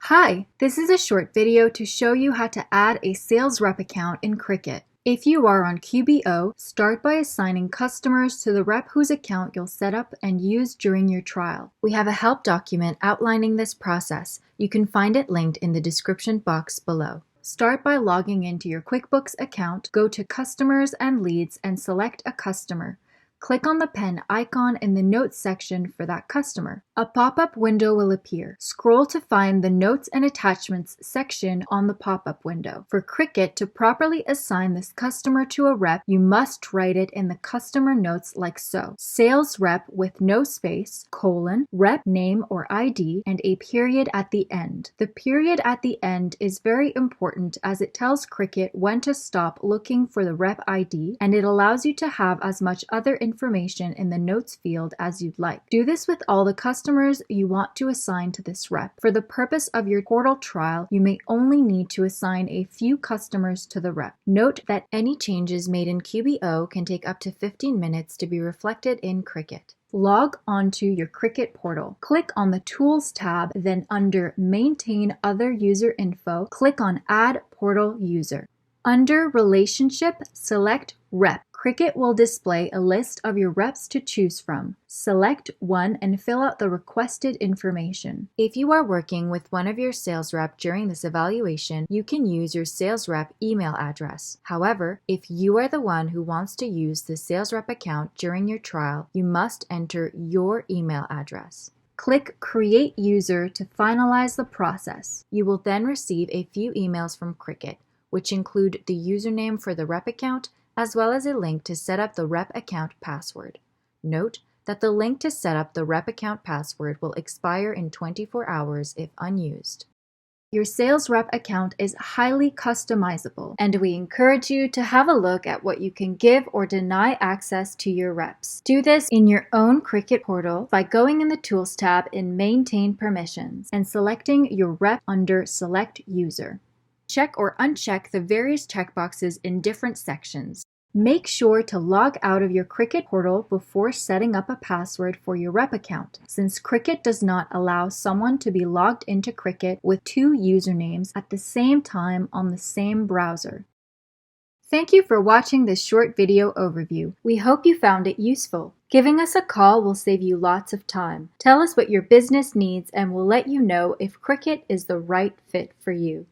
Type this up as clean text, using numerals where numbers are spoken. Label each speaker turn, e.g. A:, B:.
A: Hi, this is a short video to show you how to add a sales rep account in Crik-IT. If you are on QBO, start by assigning customers to the rep whose account you'll set up and use during your trial. We have a help document outlining this process. You can find it linked in the description box below. Start by logging into your QuickBooks account, go to Customers and Leads and select a customer. Click on the pen icon in the Notes section for that customer. A pop-up window will appear. Scroll to find the Notes and Attachments section on the pop-up window. For Crik-IT to properly assign this customer to a rep, you must write it in the customer notes like so. Sales rep with no space, colon, rep name or ID, and a period at the end. The period at the end is very important as it tells Crik-IT when to stop looking for the rep ID, and it allows you to have as much other information in the notes field as you'd like. Do this with all the customers you want to assign to this rep. For the purpose of your portal trial, you may only need to assign a few customers to the rep. Note that any changes made in QBO can take up to 15 minutes to be reflected in Crik-IT. Log onto your Crik-IT portal. Click on the Tools tab, then under Maintain Other User Info, click on Add Portal User. Under Relationship, select Rep. Crik-IT will display a list of your reps to choose from. Select one and fill out the requested information. If you are working with one of your sales rep during this evaluation, you can use your sales rep email address. However, if you are the one who wants to use the sales rep account during your trial, you must enter your email address. Click Create User to finalize the process. You will then receive a few emails from Crik-IT, which include the username for the rep account, as well as a link to set up the rep account password. Note that the link to set up the rep account password will expire in 24 hours if unused. Your sales rep account is highly customizable, and we encourage you to have a look at what you can give or deny access to your reps. Do this in your own Crik-IT portal by going in the Tools tab in Maintain Permissions and selecting your rep under Select User. Check or uncheck the various checkboxes in different sections. Make sure to log out of your Crik-IT portal before setting up a password for your rep account, since Crik-IT does not allow someone to be logged into Crik-IT with two usernames at the same time on the same browser. Thank you for watching this short video overview. We hope you found it useful. Giving us a call will save you lots of time. Tell us what your business needs and we'll let you know if Crik-IT is the right fit for you.